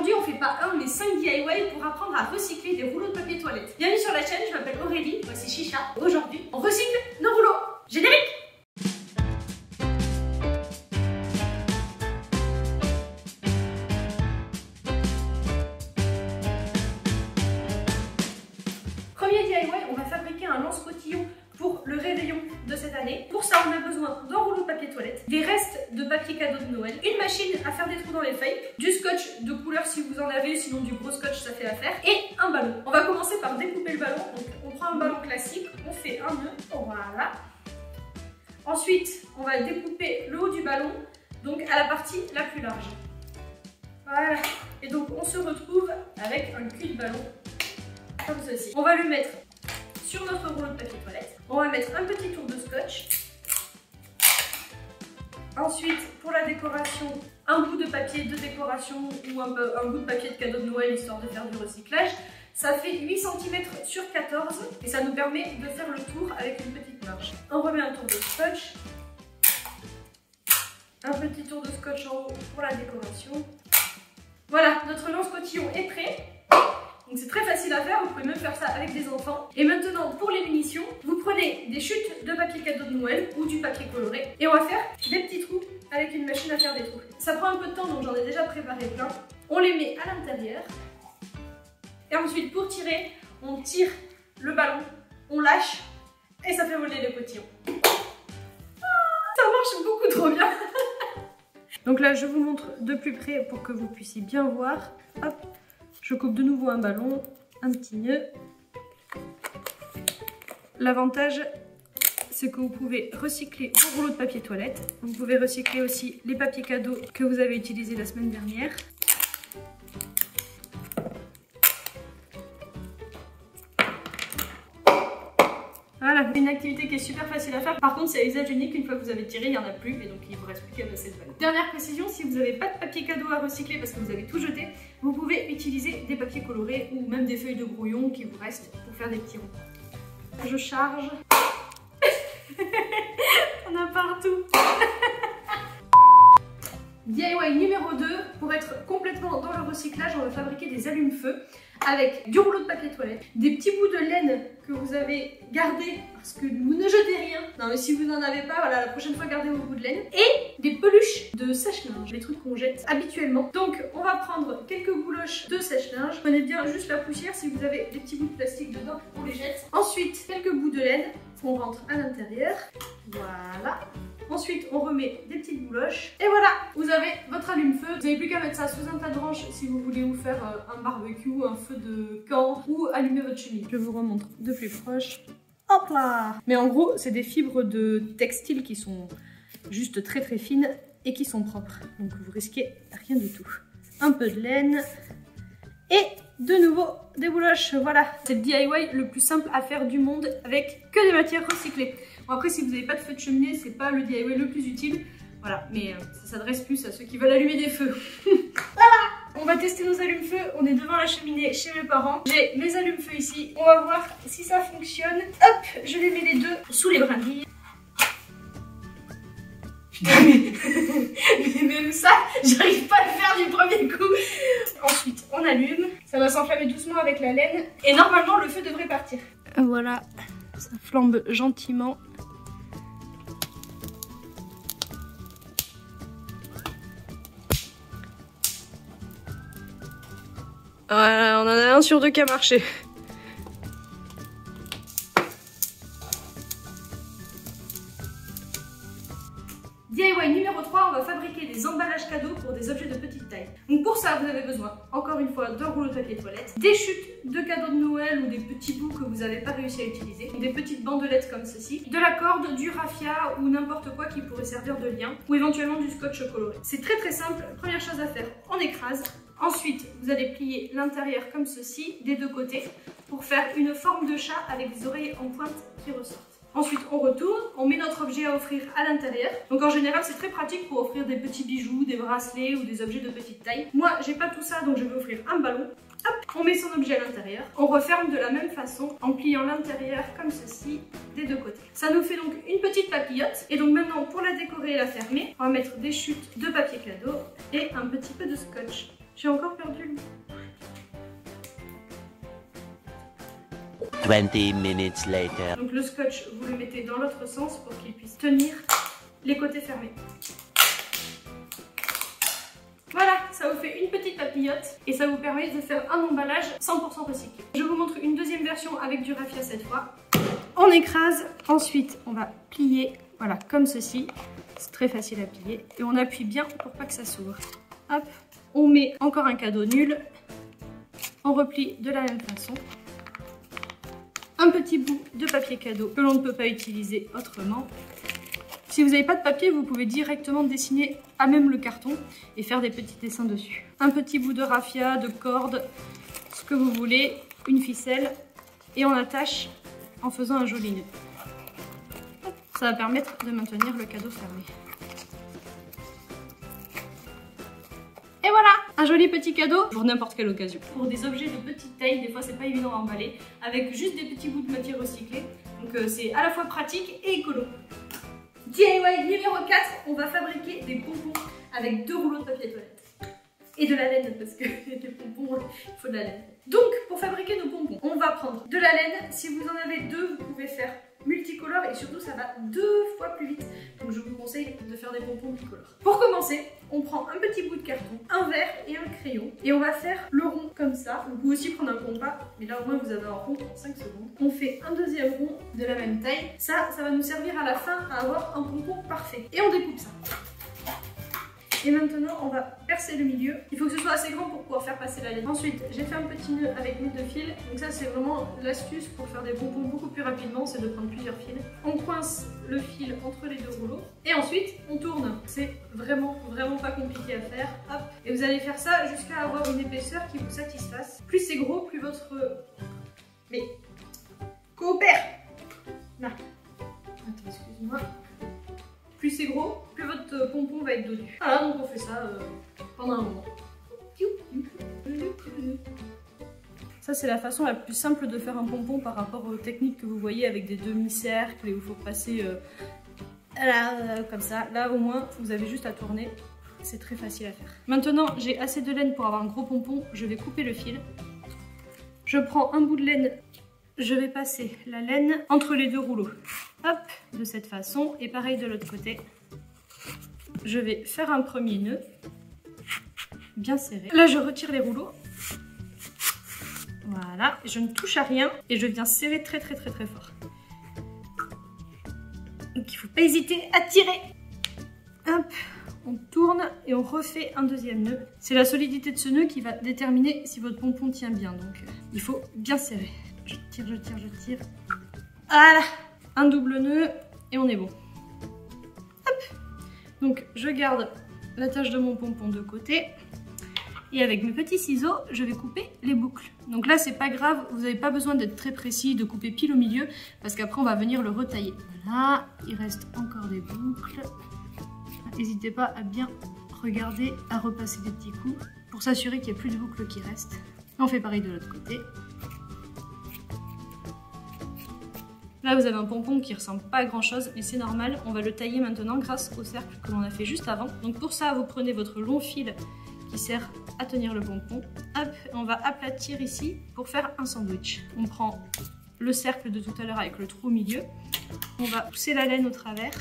Aujourd'hui, on fait pas un mais 5 DIY pour apprendre à recycler des rouleaux de papier toilette. Bienvenue sur la chaîne, je m'appelle Aurélie, voici Chicha. Aujourd'hui, on recycle nos rouleaux. Générique! Premier DIY, on va fabriquer un lance-cotillon pour le réveillon de cette année. Pour ça, on a besoin d'un rouleau de papier toilette, des restes de papier cadeau de Noël, une machine à faire des trous dans les feuilles, du scotch de couleur si vous en avez, sinon du gros scotch ça fait l'affaire, et un ballon. On va commencer par découper le ballon. Donc, on prend un ballon classique, on fait un nœud, voilà. Ensuite, on va découper le haut du ballon, donc à la partie la plus large. Voilà. Et donc, on se retrouve avec un cul de ballon comme ceci. On va le mettre sur notre rouleau de papier toilette. On va mettre un petit tour de scotch. Ensuite, pour la décoration, un bout de papier de décoration ou un bout de papier de cadeau de Noël, histoire de faire du recyclage. Ça fait 8 cm sur 14 et ça nous permet de faire le tour avec une petite marge. On remet un tour de scotch. Un petit tour de scotch en haut pour la décoration. Voilà, notre lance-cotillon est prêt. Donc c'est très facile à faire, vous pouvez même faire ça avec des enfants. Et maintenant, pour les munitions, vous prenez des chutes de papier cadeau de Noël ou du papier coloré. Et on va faire des petits trous avec une machine à faire des trous. Ça prend un peu de temps, donc j'en ai déjà préparé plein. On les met à l'intérieur. Et ensuite, pour tirer, on tire le ballon, on lâche et ça fait voler le cotillon. Ça marche beaucoup trop bien. Donc là, je vous montre de plus près pour que vous puissiez bien voir. Hop. Je coupe de nouveau un ballon, un petit nœud. L'avantage, c'est que vous pouvez recycler vos rouleaux de papier toilette. Vous pouvez recycler aussi les papiers cadeaux que vous avez utilisés la semaine dernière. Voilà, une activité qui est super facile à faire. Par contre, c'est à usage unique. Une fois que vous avez tiré, il n'y en a plus et donc il ne vous reste plus qu'à passer le ballon. Dernière précision, si vous n'avez pas de papier cadeau à recycler parce que vous avez tout jeté, vous pouvez utiliser des papiers colorés ou même des feuilles de brouillon qui vous restent pour faire des petits ronds. Je charge. On a partout. DIY numéro 2, pour être complètement dans le recyclage, on va fabriquer des allumes-feu avec du rouleau de papier toilette, des petits bouts de laine que vous avez gardés parce que vous ne jetez rien. Non mais si vous n'en avez pas, voilà, la prochaine fois gardez vos bouts de laine. Et des peluches de sèche-linge, les trucs qu'on jette habituellement. Donc on va prendre quelques bouloches de sèche-linge. Prenez bien juste la poussière, si vous avez des petits bouts de plastique dedans, on les jette. Ensuite, quelques bouts de laine qu'on rentre à l'intérieur. Voilà. Ensuite, on remet des petites bouloches. Et voilà, vous avez votre allume-feu. Vous n'avez plus qu'à mettre ça sous un tas de branches si vous voulez vous faire un barbecue, un feu de camp ou allumer votre cheminée. Je vous remontre de plus proche. Hop là! Mais en gros, c'est des fibres de textile qui sont juste très très fines et qui sont propres. Donc vous risquez rien du tout. Un peu de laine et de nouveau des bouloches. Voilà, c'est le DIY le plus simple à faire du monde avec que des matières recyclées. Bon, après, si vous n'avez pas de feu de cheminée, c'est pas le DIY le plus utile. Voilà, mais ça s'adresse plus à ceux qui veulent allumer des feux. Voilà! On va tester nos allumes-feu. On est devant la cheminée chez mes parents. J'ai mes allumes-feu ici. On va voir si ça fonctionne. Hop, je les mets les deux sous les brindilles. Mais même ça, j'arrive pas à le faire du premier coup. Ensuite, on allume. Ça va s'enflammer doucement avec la laine. Et normalement, le feu devrait partir. Voilà, ça flambe gentiment. Voilà, on en a un sur deux qui a marché. DIY numéro 3, on va fabriquer des emballages cadeaux pour des objets de petite taille. Donc pour ça, vous avez besoin, encore une fois, d'un rouleau de papier toilette, des chutes de cadeaux de Noël ou des petits bouts que vous n'avez pas réussi à utiliser, des petites bandelettes comme ceci, de la corde, du raffia ou n'importe quoi qui pourrait servir de lien, ou éventuellement du scotch coloré. C'est très très simple. Première chose à faire, on écrase. Ensuite, vous allez plier l'intérieur comme ceci, des deux côtés, pour faire une forme de chat avec des oreilles en pointe qui ressortent. Ensuite, on retourne, on met notre objet à offrir à l'intérieur. Donc en général, c'est très pratique pour offrir des petits bijoux, des bracelets ou des objets de petite taille. Moi, j'ai pas tout ça, donc je vais offrir un ballon. Hop, on met son objet à l'intérieur. On referme de la même façon en pliant l'intérieur comme ceci des deux côtés. Ça nous fait donc une petite papillote. Et donc maintenant, pour la décorer et la fermer, on va mettre des chutes de papier cadeau et un petit peu de scotch. J'ai encore perdu le... 20 minutes later. Donc le scotch, vous le mettez dans l'autre sens pour qu'il puisse tenir les côtés fermés. Voilà, ça vous fait une petite papillote et ça vous permet de faire un emballage 100% recyclé. Je vous montre une deuxième version avec du raffia cette fois. On écrase, ensuite on va plier, voilà, comme ceci. C'est très facile à plier et on appuie bien pour pas que ça s'ouvre. Hop, on met encore un cadeau nul, on replie de la même façon. Un petit bout de papier cadeau que l'on ne peut pas utiliser autrement. Si vous n'avez pas de papier, vous pouvez directement dessiner à même le carton et faire des petits dessins dessus. Un petit bout de raffia, de corde, ce que vous voulez, une ficelle et on attache en faisant un joli nœud. Ça va permettre de maintenir le cadeau fermé. Et voilà, un joli petit cadeau pour n'importe quelle occasion. Pour des objets de petite taille, des fois c'est pas évident à emballer, avec juste des petits bouts de matière recyclée. Donc c'est à la fois pratique et écolo. DIY numéro 4, on va fabriquer des pompons avec 2 rouleaux de papier toilette. Et de la laine, parce que les pompons, il faut de la laine. Donc pour fabriquer nos pompons, on va prendre de la laine. Si vous en avez 2, vous pouvez faire multicolore et surtout ça va 2 fois plus vite. Donc je vous conseille de faire des pompons multicolores. Pour commencer, on prend un petit bout de carton, un verre et un crayon et on va faire le rond comme ça. Vous pouvez aussi prendre un compas, mais là au moins vous avez un rond en 5 secondes. On fait un deuxième rond de la même taille. Ça va nous servir à la fin à avoir un pompon parfait. Et on découpe ça. Et maintenant, on va percer le milieu. Il faut que ce soit assez grand pour pouvoir faire passer la laine. Ensuite, j'ai fait un petit nœud avec mes 2 fils. Donc ça, c'est vraiment l'astuce pour faire des pompons beaucoup plus rapidement, c'est de prendre plusieurs fils. On coince le fil entre les 2 rouleaux. Et ensuite, on tourne. C'est vraiment pas compliqué à faire. Hop. Et vous allez faire ça jusqu'à avoir une épaisseur qui vous satisfasse. Plus c'est gros, plus votre... Mais... coopère. Là. Attends, excuse-moi. Plus c'est gros, plus votre pompon va être dodu. Voilà, donc on fait ça pendant un moment. Ça, c'est la façon la plus simple de faire un pompon par rapport aux techniques que vous voyez avec des demi-cercles et où il faut passer comme ça. Là, au moins, vous avez juste à tourner. C'est très facile à faire. Maintenant, j'ai assez de laine pour avoir un gros pompon. Je vais couper le fil. Je prends un bout de laine. Je vais passer la laine entre les 2 rouleaux. Hop, de cette façon. Et pareil de l'autre côté. Je vais faire un premier nœud. Bien serré. Là, je retire les rouleaux. Voilà. Je ne touche à rien. Et je viens serrer très fort. Donc, il ne faut pas hésiter à tirer. Hop. On tourne et on refait un deuxième nœud. C'est la solidité de ce nœud qui va déterminer si votre pompon tient bien. Donc, il faut bien serrer. Je tire. Voilà, un double nœud et on est bon. Hop. Donc je garde l'attache de mon pompon de côté et avec mes petits ciseaux, je vais couper les boucles. Donc là, c'est pas grave, vous n'avez pas besoin d'être très précis, de couper pile au milieu parce qu'après on va venir le retailler. Voilà, il reste encore des boucles. N'hésitez pas à bien regarder, à repasser des petits coups pour s'assurer qu'il n'y a plus de boucles qui restent. On fait pareil de l'autre côté. Là, vous avez un pompon qui ressemble pas à grand chose, mais c'est normal. On va le tailler maintenant grâce au cercle que l'on a fait juste avant. Donc pour ça, vous prenez votre long fil qui sert à tenir le pompon. Hop, on va aplatir ici pour faire un sandwich. On prend le cercle de tout à l'heure avec le trou au milieu. On va pousser la laine au travers.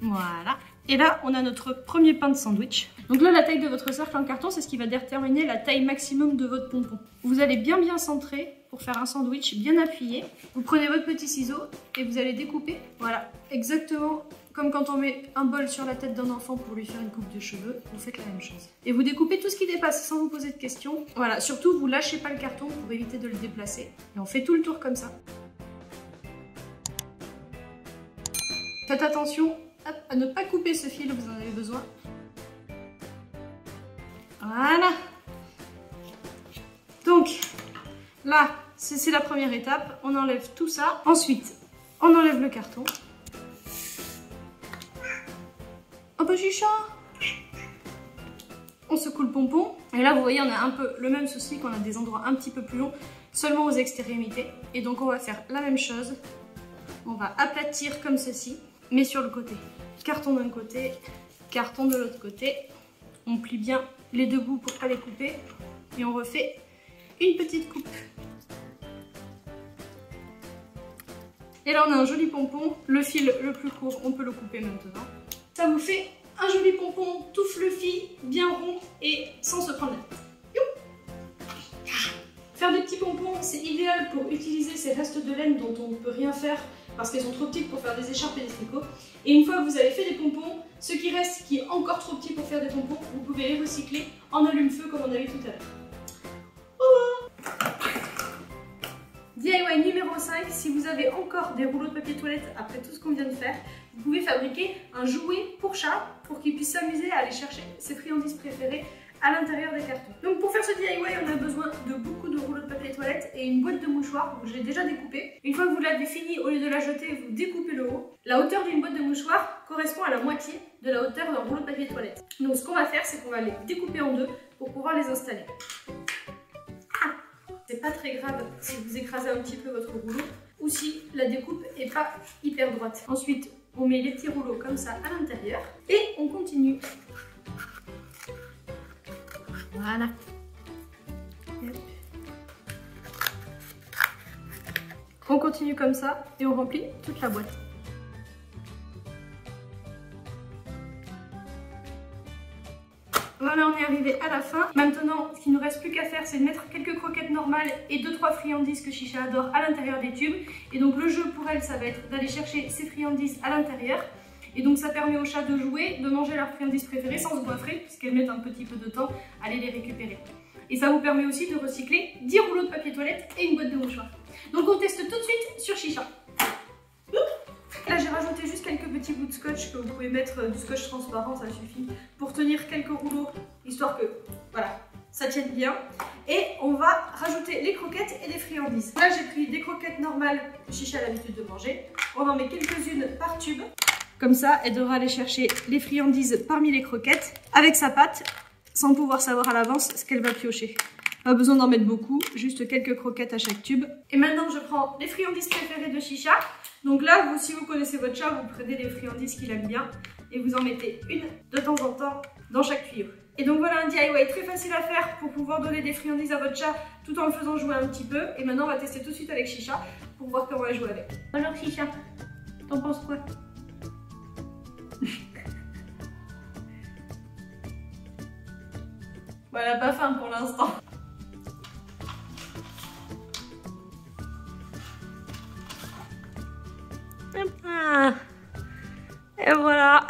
Voilà. Et là, on a notre premier pain de sandwich. Donc là, la taille de votre cercle en carton, c'est ce qui va déterminer la taille maximum de votre pompon. Vous allez bien centrer pour faire un sandwich bien appuyé. Vous prenez votre petit ciseau et vous allez découper. Voilà, exactement comme quand on met un bol sur la tête d'un enfant pour lui faire une coupe de cheveux. Vous faites la même chose. Et vous découpez tout ce qui dépasse sans vous poser de questions. Voilà, surtout, vous lâchez pas le carton pour éviter de le déplacer. Et on fait tout le tour comme ça. Faites attention à ne pas couper ce fil, vous en avez besoin. Voilà. Donc, là, c'est la première étape. On enlève tout ça. Ensuite, on enlève le carton. Un peu chicha. On secoue le pompon. Et là, vous voyez, on a un peu le même souci qu'on a des endroits un petit peu plus longs, seulement aux extrémités. Et donc, on va faire la même chose. On va aplatir comme ceci, mais sur le côté. Carton d'un côté, carton de l'autre côté. On plie bien les deux bouts pour pas les couper. Et on refait une petite coupe. Et là on a un joli pompon. Le fil le plus court, on peut le couper maintenant. Ça vous fait un joli pompon tout fluffy, bien rond et sans se prendre la tête. Faire des petits pompons, c'est idéal pour utiliser ces restes de laine dont on ne peut rien faire parce qu'elles sont trop petites pour faire des écharpes et des tricots. Et une fois que vous avez fait des pompons, ce qui reste qui est encore trop petit pour faire des pompons, vous pouvez les recycler en allume-feu comme on a vu tout à l'heure. DIY numéro 5, si vous avez encore des rouleaux de papier toilette après tout ce qu'on vient de faire, vous pouvez fabriquer un jouet pour chat pour qu'il puisse s'amuser à aller chercher ses friandises préférées à l'intérieur des cartons. Donc pour faire ce DIY, on a besoin de beaucoup de rouleaux de papier toilette et une boîte de mouchoirs, je l'ai déjà découpée. Une fois que vous l'avez fini, au lieu de la jeter, vous découpez le haut. La hauteur d'une boîte de mouchoirs correspond à la moitié de la hauteur d'un rouleau de papier toilette. Donc ce qu'on va faire, c'est qu'on va les découper en deux pour pouvoir les installer. C'est pas très grave si vous écrasez un petit peu votre rouleau ou si la découpe est pas hyper droite. Ensuite, on met les petits rouleaux comme ça à l'intérieur et on continue. Voilà. On continue comme ça et on remplit toute la boîte. Voilà, on est arrivé à la fin. Maintenant, ce qu'il ne nous reste plus qu'à faire, c'est de mettre quelques croquettes normales et 2-3 friandises que Chicha adore à l'intérieur des tubes. Et donc le jeu pour elle, ça va être d'aller chercher ces friandises à l'intérieur. Et donc ça permet aux chats de jouer, de manger leurs friandises préférées sans se goinfrer, puisqu'elles mettent un petit peu de temps à aller les récupérer. Et ça vous permet aussi de recycler 10 rouleaux de papier toilette et une boîte de mouchoirs. Donc on teste tout de suite sur Chicha. Là j'ai rajouté juste quelques petits bouts de scotch que vous pouvez mettre du scotch transparent, ça suffit pour tenir quelques rouleaux, histoire que voilà, ça tienne bien. Et on va rajouter les croquettes et les friandises. Là j'ai pris des croquettes normales que Chicha a l'habitude de manger. On en met quelques-unes par tube. Comme ça, elle devra aller chercher les friandises parmi les croquettes avec sa patte, sans pouvoir savoir à l'avance ce qu'elle va piocher. Pas besoin d'en mettre beaucoup, juste quelques croquettes à chaque tube. Et maintenant, je prends les friandises préférées de Chicha. Donc là, si vous connaissez votre chat, vous prenez les friandises qu'il aime bien et vous en mettez une de temps en temps dans chaque tuyau. Et donc voilà un DIY très facile à faire pour pouvoir donner des friandises à votre chat tout en le faisant jouer un petit peu. Et maintenant, on va tester tout de suite avec Chicha pour voir comment elle joue avec. Alors Chicha, t'en penses quoi? Bon, elle n'a pas faim pour l'instant. Et voilà,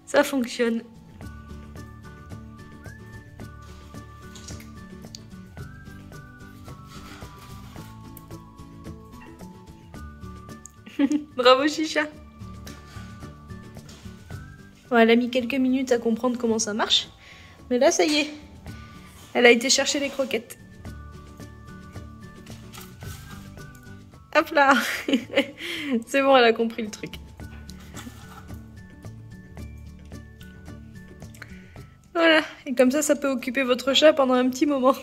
ça fonctionne. Bravo Chicha. Bon, elle a mis quelques minutes à comprendre comment ça marche. Mais là, ça y est. Elle a été chercher les croquettes. Hop là. C'est bon, elle a compris le truc. Voilà. Et comme ça peut occuper votre chat pendant un petit moment.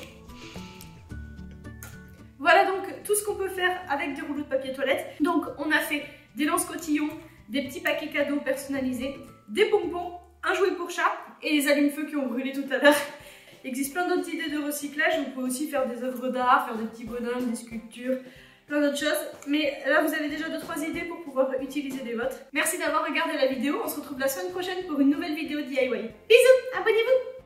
Voilà donc tout ce qu'on peut faire avec des rouleaux de papier toilette. Donc, on a fait des lance-cotillons, des petits paquets cadeaux personnalisés, des pompons, un jouet pour chat et les allumes-feu qui ont brûlé tout à l'heure. Il existe plein d'autres idées de recyclage. Vous pouvez aussi faire des œuvres d'art, faire des petits bonhommes, des sculptures, plein d'autres choses. Mais là, vous avez déjà 2-3 idées pour pouvoir utiliser des vôtres. Merci d'avoir regardé la vidéo. On se retrouve la semaine prochaine pour une nouvelle vidéo DIY. Bisous, abonnez-vous!